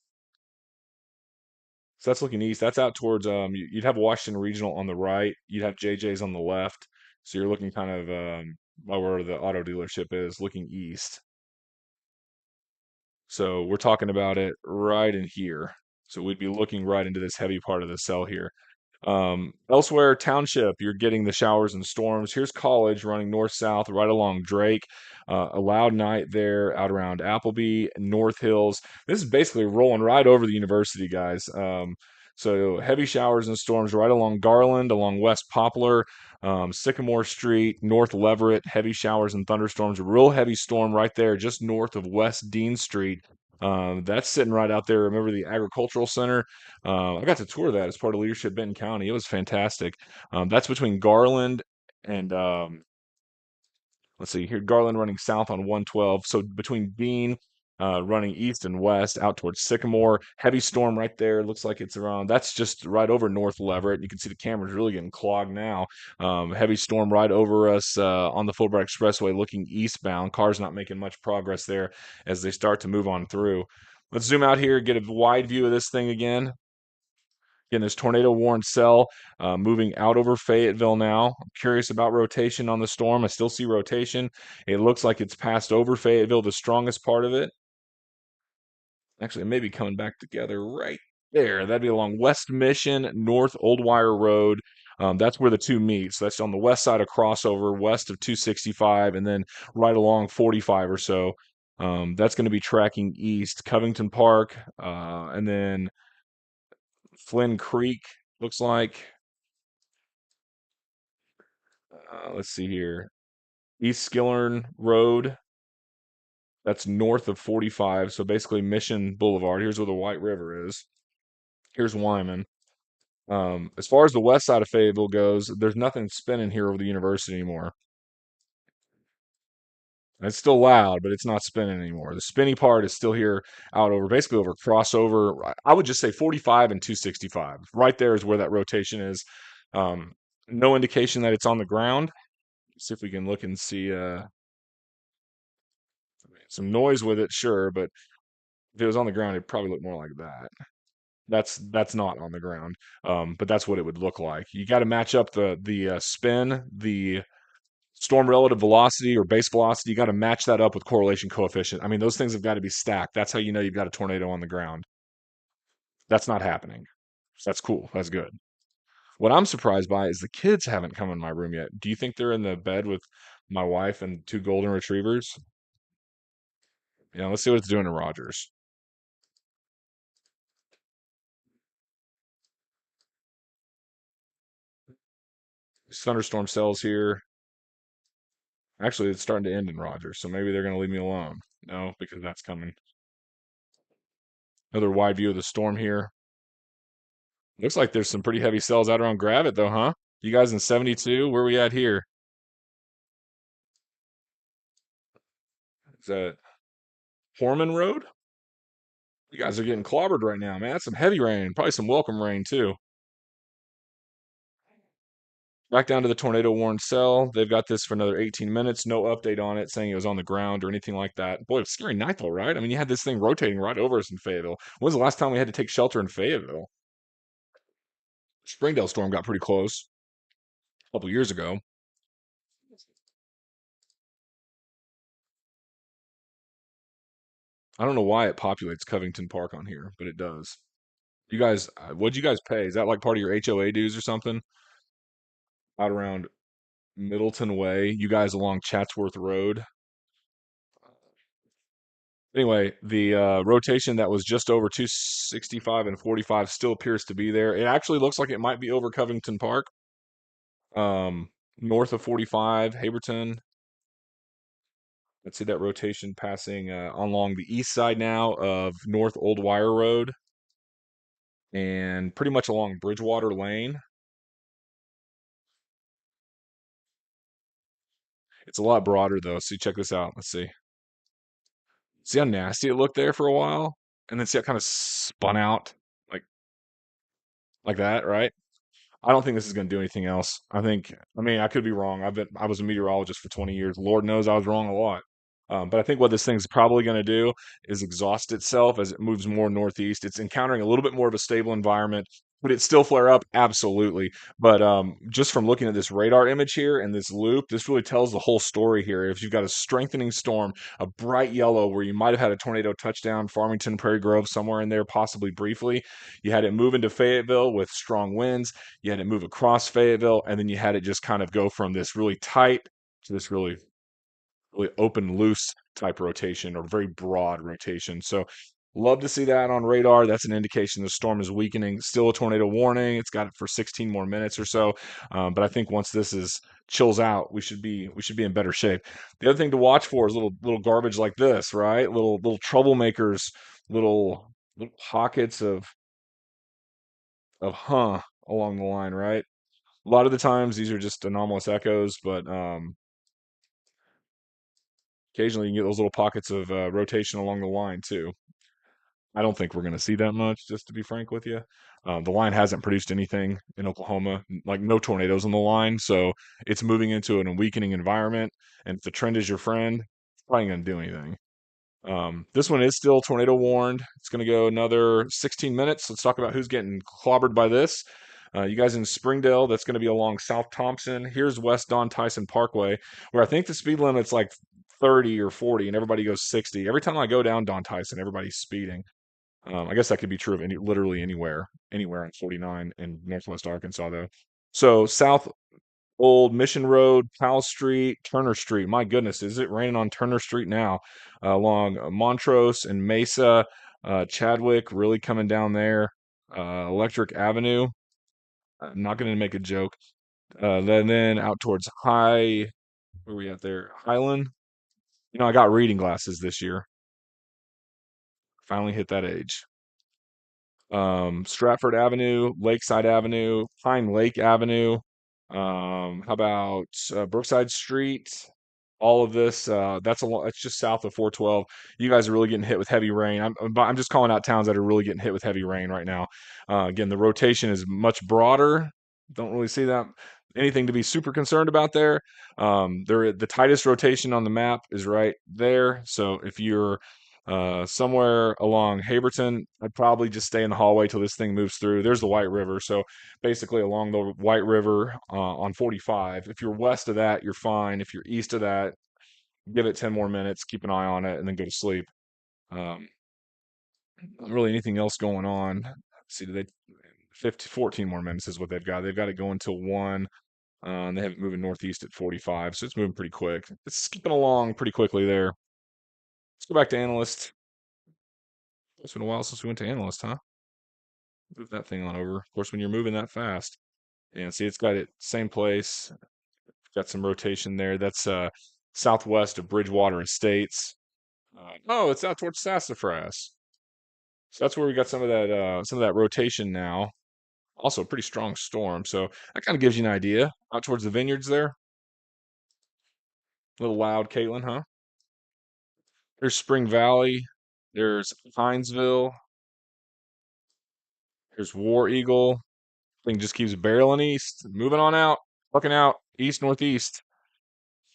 S1: So that's looking east. That's out towards you'd have Washington Regional on the right. You'd have JJ's on the left. So you're looking kind of where the auto dealership is, looking east. So we're talking about it right in here. So we'd be looking right into this heavy part of the cell here. Elsewhere, township, you're getting the showers and storms. Here's college running north south right along Drake. A loud night there out around Appleby, North Hills. This is basically rolling right over the university, guys. So heavy showers and storms right along Garland, along West Poplar, Sycamore Street, North Leverett. Heavy showers and thunderstorms. A real heavy storm right there, just north of West Dean Street. That's sitting right out there. Remember the agricultural center? I got to tour that as part of Leadership Benton County. It was fantastic. That's between Garland and let's see here, Garland running south on 112. So between Bean running east and west out towards Sycamore, heavy storm right there. Looks like it's around. That's just right over North Leverett. You can see the camera's really getting clogged now. Heavy storm right over us on the Fulbright Expressway, looking eastbound. Cars not making much progress there as they start to move on through. Let's zoom out here, get a wide view of this thing again. Again, this tornado warned cell moving out over Fayetteville now. I'm curious about rotation on the storm. I still see rotation. It looks like it's passed over Fayetteville, the strongest part of it. Actually, it may be coming back together right there. That'd be along West Mission, North Old Wire Road. That's where the two meet. So that's on the west side of crossover, west of 265, and then right along 45 or so. That's going to be tracking east, Covington Park, and then Flynn Creek looks like. Let's see here. East Skillern Road. That's north of 45. So basically Mission Boulevard. Here's where the White River is. Here's Wyman. As far as the west side of Fayetteville goes, there's nothing spinning here over the university anymore. It's still loud, but it's not spinning anymore. The spinny part is still here out over basically over crossover. I would just say 45 and 265. Right there is where that rotation is. No indication that it's on the ground. See if we can look and see some noise with it, sure, but if it was on the ground, it'd probably look more like that. That's not on the ground, but that's what it would look like. You got to match up the spin, the storm relative velocity or base velocity. You got to match that up with correlation coefficient. I mean, those things have got to be stacked. That's how you know you've got a tornado on the ground. That's not happening. So that's cool. That's good. What I'm surprised by is the kids haven't come in my room yet. Do you think they're in the bed with My wife and two golden retrievers. Yeah, let's see what it's doing in Rogers. Thunderstorm cells here. Actually, it's starting to end in Rogers, so maybe they're going to leave me alone. No, because that's coming. Another wide view of the storm here. Looks like there's some pretty heavy cells out around Gravit, though, huh? You guys in 72? Where we at here? Is that Horman Road? You guys are getting clobbered right now, man. That's some heavy rain. Probably some welcome rain, too. Back down to the tornado warned cell. They've got this for another 18 minutes. No update on it saying it was on the ground or anything like that. Boy, it's scary night, though, right? I mean, you had this thing rotating right over us in Fayetteville. When's the last time we had to take shelter in Fayetteville? Springdale storm got pretty close a couple years ago. I don't know why it populates Covington Park on here, but it does. You guys, what'd you guys pay? Is that like part of your HOA dues or something? Out around Middleton Way, you guys along Chatsworth Road. Anyway, the rotation that was just over 265 and 45 still appears to be there. It actually looks like it might be over Covington Park, north of 45, Haberton. Let's see that rotation passing along the east side now of North Old Wire Road and pretty much along Bridgewater Lane. It's a lot broader though. See, check this out. Let's see. See how nasty it looked there for a while, and then see how it kind of spun out like like that, right? I don't think this is going to do anything else. I mean, I could be wrong. I was a meteorologist for 20 years. Lord knows I was wrong a lot. But I think what this thing's probably going to do is exhaust itself as it moves more northeast. It's encountering a little bit more of a stable environment. Would it still flare up? Absolutely. But just from looking at this radar image here and this loop, this really tells the whole story here. If you've got a strengthening storm, a bright yellow where you might have had a tornado touchdown, Farmington, Prairie Grove, somewhere in there, possibly briefly, you had it move into Fayetteville with strong winds, you had it move across Fayetteville, and then you had it just kind of go from this really tight to this really open, loose type rotation or very broad rotation. So love to see that on radar. That's an indication the storm is weakening. Still a tornado warning. It's got it for 16 more minutes or so. But I think once this is chills out, we should be in better shape. The other thing to watch for is little garbage like this, right? Little troublemakers, little pockets of along the line, right? A lot of the times these are just anomalous echoes, but occasionally you can get those little pockets of rotation along the line too. I don't think we're going to see that much, just to be frank with you. The line hasn't produced anything in Oklahoma, like no tornadoes on the line, so it's moving into a weakening environment. And if the trend is your friend, it's probably going to do anything. This one is still tornado warned. It's going to go another 16 minutes. Let's talk about who's getting clobbered by this. You guys in Springdale, that's going to be along South Thompson. Here's West Don Tyson Parkway, where I think the speed limit's like 30 or 40, and everybody goes 60. Every time I go down Don Tyson, everybody's speeding. I guess that could be true of literally anywhere on 49 in Northwest Arkansas, though. So South Old Mission Road, Powell Street, Turner Street. My goodness, is it raining on Turner Street now? Along Montrose and Mesa, Chadwick, really coming down there. Electric Avenue. I'm not going to make a joke. Then out towards where we at there? Highland. You know, I got reading glasses this year. Finally hit that age. Stratford Avenue, Lakeside Avenue, Pine Lake Avenue. How about Brookside Street? All of this, that's just south of 412. You guys are really getting hit with heavy rain. I'm just calling out towns that are really getting hit with heavy rain right now. Again, the rotation is much broader. Don't really see that anything to be super concerned about there. The tightest rotation on the map is right there. So if you're somewhere along Haberton, I'd probably just stay in the hallway till this thing moves through. There's the White River. So basically along the White River on 45. If you're west of that, you're fine. If you're east of that, give it 10 more minutes, keep an eye on it, and then go to sleep. Um, Not really anything else going on. See, 14 more minutes is what they've got. They've got it going till 1. And they have it moving northeast at 45, so it's moving pretty quick. It's skipping along pretty quickly there. Let's go back to analyst. It's been a while since we went to analyst, huh? Move that thing on over. Of course, when you're moving that fast, and see, it's got it same place. Got some rotation there. That's southwest of Bridgewater Estates. Oh, it's out towards Sassafras. So that's where we got some of that rotation now. Also, a pretty strong storm. So that kind of gives you an idea. Out towards the vineyards there. A little loud, Caitlin, huh? There's Spring Valley. There's Hinesville. There's War Eagle. Thing just keeps barreling east, moving on out, fucking out, east, northeast.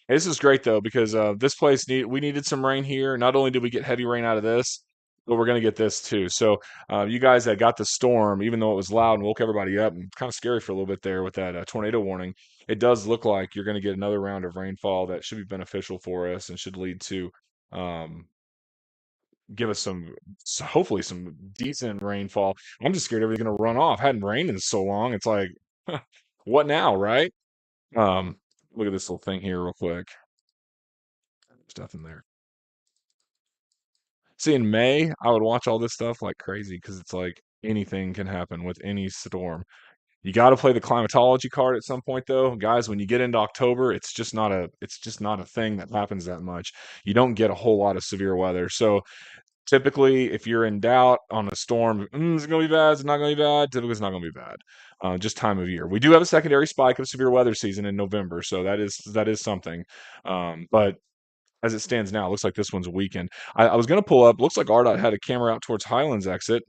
S1: This is great though because this place we needed some rain here. Not only did we get heavy rain out of this, but we're gonna get this too. So you guys that got the storm, even though it was loud and woke everybody up, and kind of scary for a little bit there with that tornado warning, it does look like you're gonna get another round of rainfall that should be beneficial for us and should lead to um, give us hopefully some decent rainfall. I'm just scared everything's gonna run off. Hadn't rained in so long. It's like, what now, right? Um, Look at this little thing here real quick. Stuff in there. See, in May, I would watch all this stuff like crazy because it's like anything can happen with any storm. You got to play the climatology card at some point, though, guys. When you get into October, it's just not a thing that happens that much. You don't get a whole lot of severe weather. So typically, if you're in doubt on a storm, is it going to be bad? Is it not going to be bad? Typically, it's not going to be bad. Just time of year. We do have a secondary spike of severe weather season in November, so that is something. But as it stands now, it looks like this one's a weekend. I was going to pull up. Looks like RDOT had a camera out towards Highlands exit,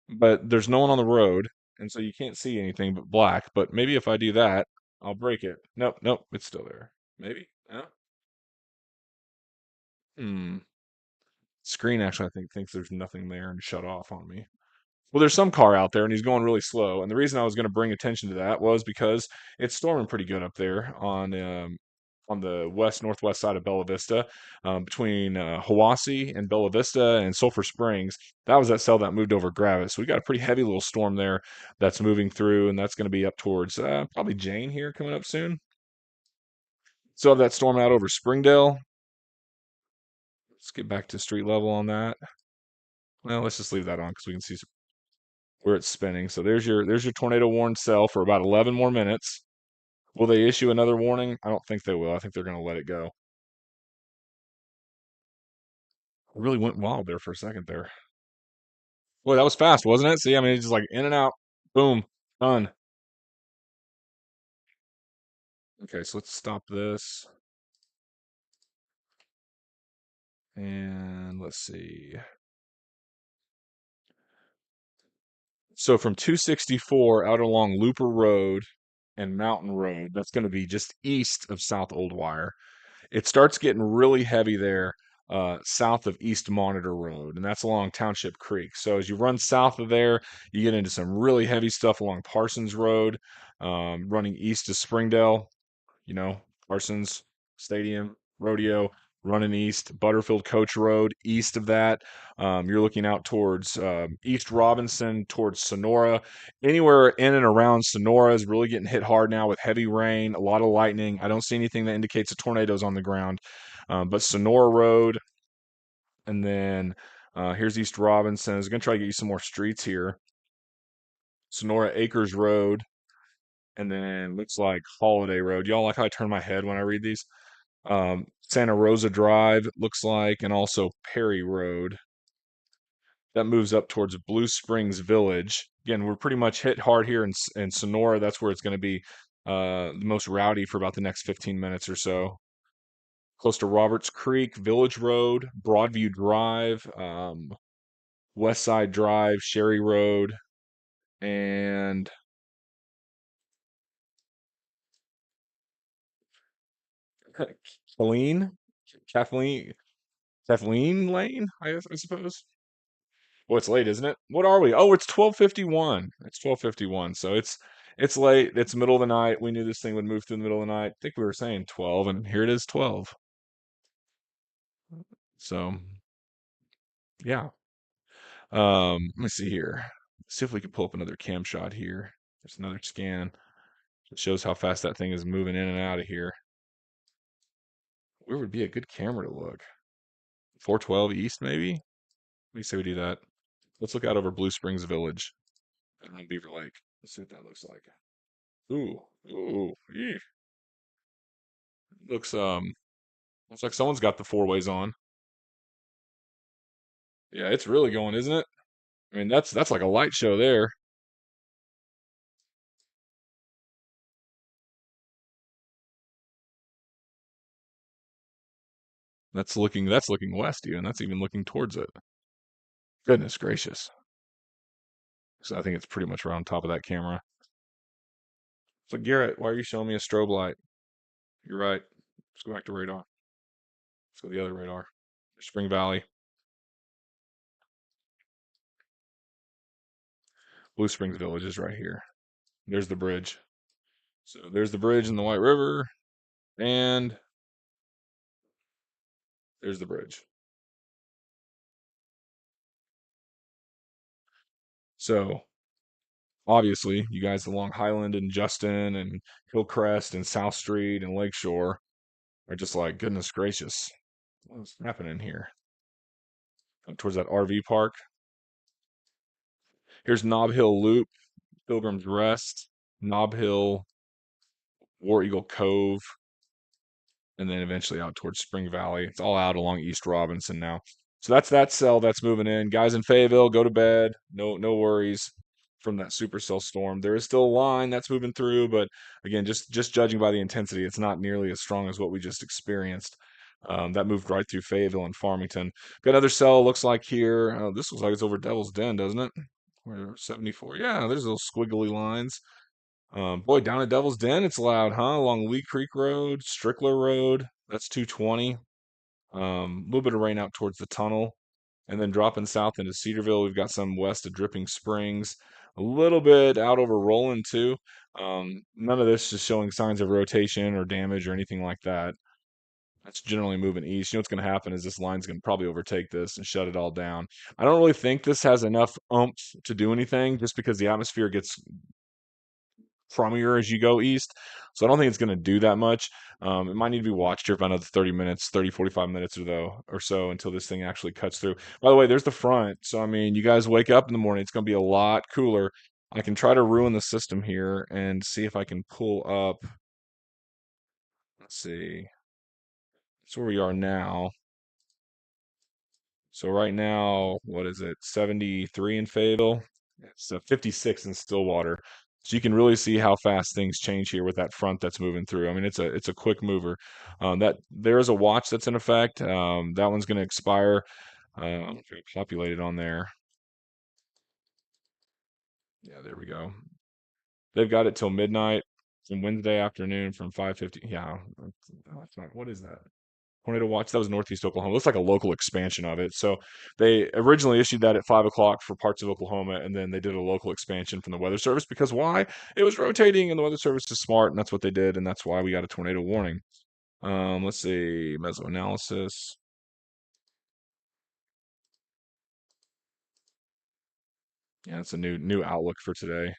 S1: but there's no one on the road, and so you can't see anything but black. But maybe if I do that, I'll break it. Nope, nope, it's still there. Maybe. No. Hmm. Screen actually, I think thinks there's nothing there and shut off on me. Well, there's some car out there and he's going really slow. And the reason I was going to bring attention to that was because it's storming pretty good up there on the west northwest side of Bella Vista, between Hiwassee and Bella Vista and Sulphur Springs. That was that cell that moved over Gravis. So we got a pretty heavy little storm there that's moving through, and that's going to be up towards probably Jane here coming up soon. So have that storm out over Springdale. Let's get back to street level on that. Well, let's just leave that on because we can see where it's spinning. So there's your tornado warned cell for about 11 more minutes. Will they issue another warning? I don't think they will. I think they're going to let it go. It really went wild there for a second there. Boy, that was fast, wasn't it? See, I mean, it's just like in and out, boom, done. Okay, so let's stop this. And let's see. So from 264 out along Looper Road and Mountain Road, that's going to be just east of South Old Wire. It starts getting really heavy there south of East Monitor Road, and that's along Township Creek. So as you run south of there, you get into some really heavy stuff along Parsons Road, running east of Springdale, Parsons Stadium, Rodeo, running east, Butterfield Coach Road, east of that. You're looking out towards East Robinson, towards Sonora. Anywhere in and around Sonora is really getting hit hard now with heavy rain, a lot of lightning. I don't see anything that indicates a tornado's on the ground. But Sonora Road, and then here's East Robinson. I was going to try to get you some more streets here. Sonora Acres Road, and then looks like Holiday Road. Y'all like how I turn my head when I read these? Santa Rosa Drive, looks like, and also Perry Road. That moves up towards Blue Springs Village. Again, we're pretty much hit hard here in Sonora. That's where it's going to be the most rowdy for about the next 15 minutes or so. Close to Roberts Creek, Village Road, Broadview Drive, West Side Drive, Sherry Road, and Kathleen, Kathleen, Kathleen Lane, I suppose. Well, it's late, isn't it? What are we? Oh, it's 12:51. It's 12:51. So it's late. It's middle of the night. We knew this thing would move through the middle of the night. I think we were saying 12, and here it is 12. So yeah. Let me see here. See if we can pull up another cam shot here. There's another scan. It shows how fast that thing is moving in and out of here. Where would be a good camera to look? 412 east, maybe? Let me say we do that. Let's look out over Blue Springs Village and then Beaver Lake. Let's see what that looks like. Ooh, ooh, eeh. Looks looks like someone's got the four ways on. Yeah, it's really going, isn't it? I mean, that's like a light show there. That's looking west even. That's even looking towards it. Goodness gracious. So I think it's pretty much right on top of that camera. So Garrett, why are you showing me a strobe light? You're right. Let's go back to radar. Let's go to the other radar. Spring Valley. Blue Springs Village is right here. There's the bridge. So there's the bridge in the White River, and there's the bridge. So obviously, you guys along Highland and Justin and Hillcrest and South Street and Lakeshore are just like, goodness gracious, what's happening here? Towards that RV park. Here's Nob Hill Loop, Pilgrim's Rest, Nob Hill, War Eagle Cove, and then eventually out towards Spring Valley. It's all out along East Robinson now. So that's that cell that's moving in. Guys in Fayetteville, go to bed. No worries from that supercell storm. There is still a line that's moving through, but again, just judging by the intensity, it's not nearly as strong as what we just experienced. That moved right through Fayetteville and Farmington. Got another cell. Looks like here. This looks like it's over Devil's Den, doesn't it? Where 74. Yeah, there's those squiggly lines. Boy, down at Devil's Den, it's loud, huh? Along Lee Creek Road, Strickler Road, that's 220. A little bit of rain out towards the tunnel. And then dropping south into Cedarville, we've got some west of Dripping Springs. A little bit out over Roland, too. None of this is showing signs of rotation or damage or anything like that. That's generally moving east. You know what's going to happen is this line's going to probably overtake this and shut it all down. I don't really think this has enough oomph to do anything just because the atmosphere gets crummier as you go east. So I don't think it's going to do that much. It might need to be watched here for another 30 minutes, 30, 45 minutes or so until this thing actually cuts through. By the way, there's the front. So, I mean, you guys wake up in the morning, it's going to be a lot cooler. I can try to ruin the system here and see if I can pull up. Let's see. That's where we are now. So right now, what is it? 73 in Fayetteville. It's 56 in Stillwater. So you can really see how fast things change here with that front that's moving through. I mean, it's a quick mover. That there is a watch that's in effect. That one's going to expire. Populated on there. Yeah, there we go. They've got it till midnight from Wednesday afternoon from 5:50. Yeah, that's not. What is that? Tornado watch. That was Northeast Oklahoma. Looks like a local expansion of it. So they originally issued that at 5 o'clock for parts of Oklahoma, and then they did a local expansion from the Weather Service because why? It was rotating, and the Weather Service is smart, and that's what they did, and that's why we got a tornado warning. Let's see, mesoanalysis. Yeah, it's a new outlook for today.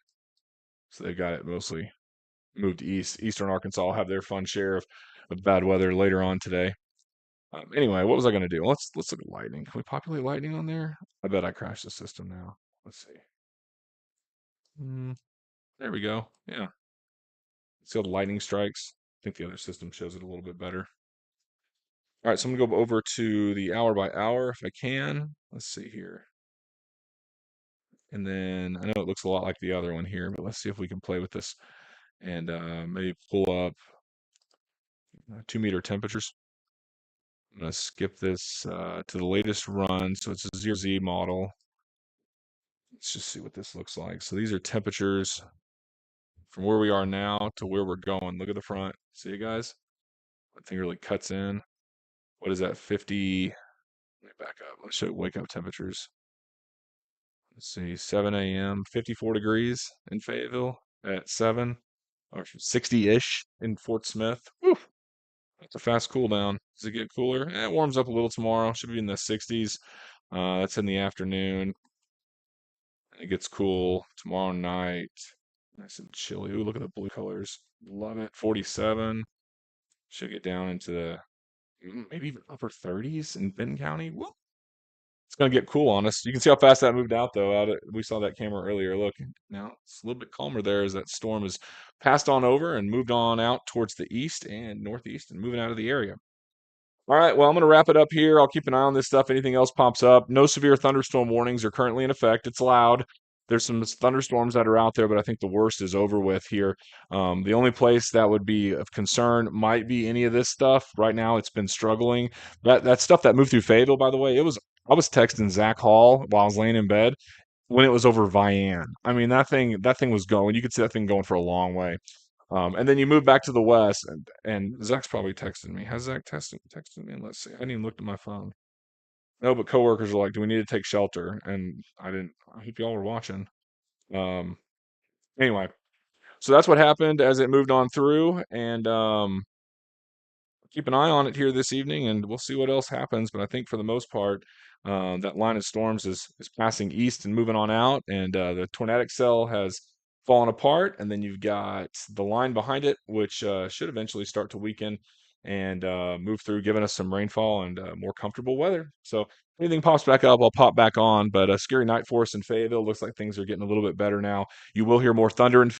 S1: So they've got it mostly moved east. Eastern Arkansas will have their fun share of bad weather later on today. Anyway, what was I going to do? Let's look at lightning. Can we populate lightning on there? I bet I crashed the system now. Let's see. There we go. Yeah. See all the lightning strikes? I think the other system shows it a little bit better. All right, so I'm going to go over to the hour by hour if I can. Let's see here. And then I know it looks a lot like the other one here, but let's see if we can play with this and maybe pull up 2 meter temperatures. I'm going to skip this to the latest run. So it's a 0Z model. Let's just see what this looks like. So these are temperatures from where we are now to where we're going. Look at the front. See you guys? That thing really cuts in. What is that? 50. Let me back up. Let's show wake up temperatures. Let's see, 7 a.m., 54 degrees in Fayetteville at 7, or 60-ish in Fort Smith. Whew, that's a fast cool down. Does it get cooler? It warms up a little tomorrow. Should be in the 60s. That's in the afternoon. It gets cool tomorrow night. Nice and chilly. Ooh, look at the blue colors. Love it. 47. Should get down into the maybe even upper 30s in Benton County. Woo. It's gonna get cool on us. You can see how fast that moved out though. We saw that camera earlier. Look, now it's a little bit calmer there as that storm has passed on over and moved on out towards the east and northeast and moving out of the area. All right, well, I'm going to wrap it up here. I'll keep an eye on this stuff. Anything else pops up. No severe thunderstorm warnings are currently in effect. It's loud. There's some thunderstorms that are out there, but I think the worst is over with here. The only place that would be of concern might be any of this stuff. Right now, it's been struggling. That stuff that moved through Fayetteville, by the way, it was. I was texting Zach Hall while I was laying in bed when it was over Vian. I mean, that thing was going. You could see that thing going for a long way. And then you move back to the west, and Zach's probably texting me. Has Zach texted me? Let's see. I didn't even look at my phone. No, but coworkers are like, "Do we need to take shelter?" And I didn't. I hope y'all were watching. Um, anyway, so that's what happened as it moved on through, and keep an eye on it here this evening, and we'll see what else happens. But I think for the most part, that line of storms is passing east and moving on out, and the tornadic cell has fallen apart, and then you've got the line behind it, which should eventually start to weaken and move through, giving us some rainfall and more comfortable weather. So if anything pops back up, I'll pop back on. But a scary night for us in Fayetteville. Looks like things are getting a little bit better now. You will hear more thunder and